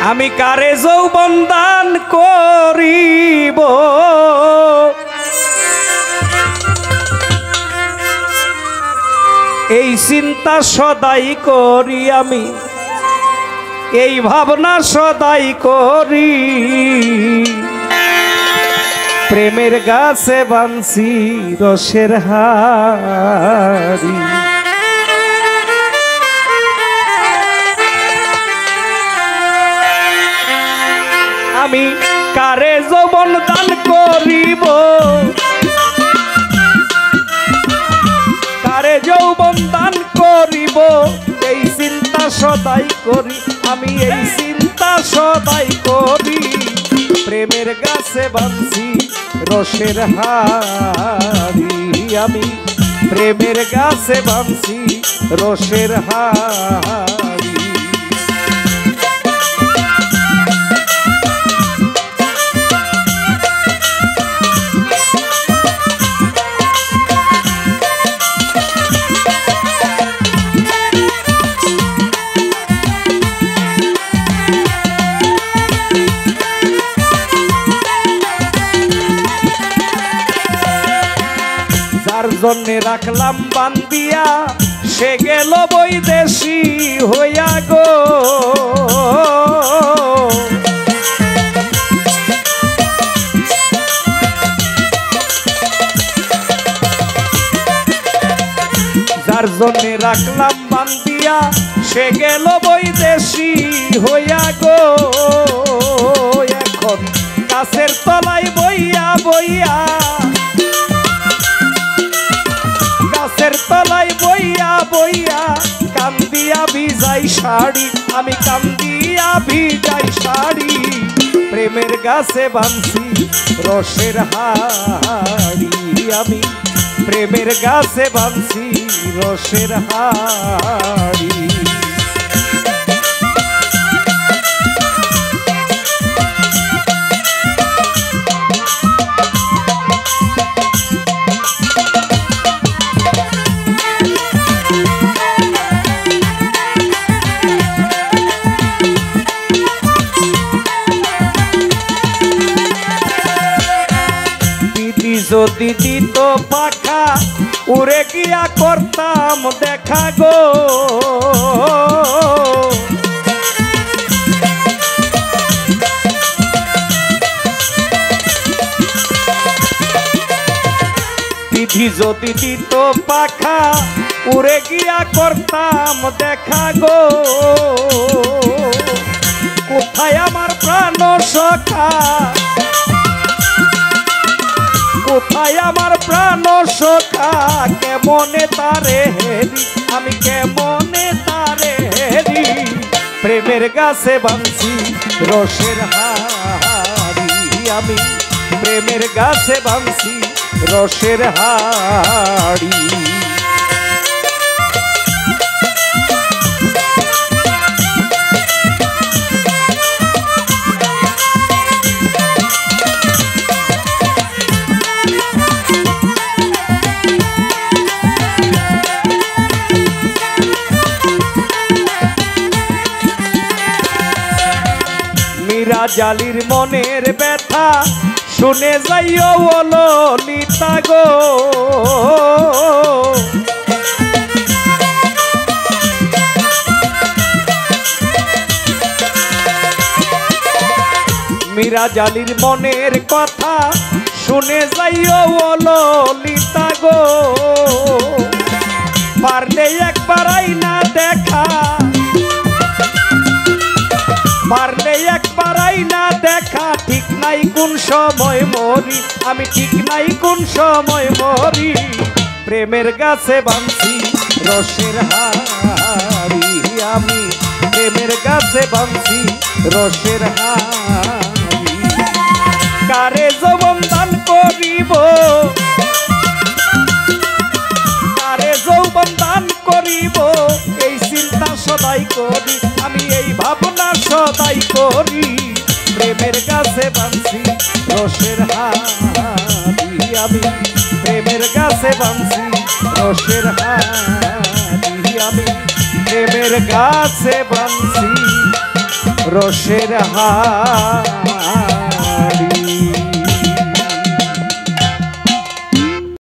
আমি কারে যৌবন দান করিব এই চিন্তা সদাই করি আমি, এই ভাবনা সদাই করি। প্রেমের গাছে বানছি রসের হারি, আমি কারে যৌবন দান করিব, কারে যৌবন দান করিব এই চিন্তা সদাই করি আমি, এই চিন্তা সদাই করি। প্রেমের গাছে বানছি রসের হারি, আমি প্রেমের গাছে বানছি রসের হারি। যার জন্যে রাখলাম বান্দিয়া সে গেল বৈদেশী হইয়া গো, যার জন্যে রাখলাম বান্দিয়া সে গেল বৈদেশী হইয়া গো। এখন গাছের তলায় বইয়া বইয়া, গাছের তলায় বইয়া বইয়া কান্দিয়া ভিজাই শাড়ি, আমি কান্দিয়া ভিজাই শাড়ি। প্রেমের গাছে বানছি রসের হারি, আমি প্রেমের গাছে বানছি রসের হারি। যদি দিত পাখা উড়ে গিয়া করতাম দেখা গো, বিধি যদি দিত পাখা উড়ে গিয়া করতাম দেখা গো। কোথায় আমার প্রাণ সখা, কোথায় আমার প্রাণ সখা, কেমনে তারে হেরি, আমি কেমনে তারে হেরি। প্রেমের গাছে বানছি রসের হারি, আমি প্রেমের গাছে বানছি রসের হারি। জালির মনের ব্যথা শুনে যাইও বলো ললিতা গো, মীরা জালির মনের কথা শুনে যাইও বলো ললিতা গো। পারলে একবার আইনা দেখা, পারলে একবার আইনা দেখা, ঠিক নাই কোন সময় মরি, আমি ঠিক নাই কোন সময় মরি। প্রেমের গাছে বানছি রসের হারি, আমি প্রেমের গাছে বানছি রসের হারি। কারে যৌবন দান করিব, কারে যৌবন দান করিব এই চিন্তা সদাই করি আমি, এই ভাবনা সদাই করি। প্রেমের গাছে বানছি রসের হারি, আমি প্রেমের গাছে বানছি রসের হারি, আমি প্রেমের গাছে বানছি রসের হাট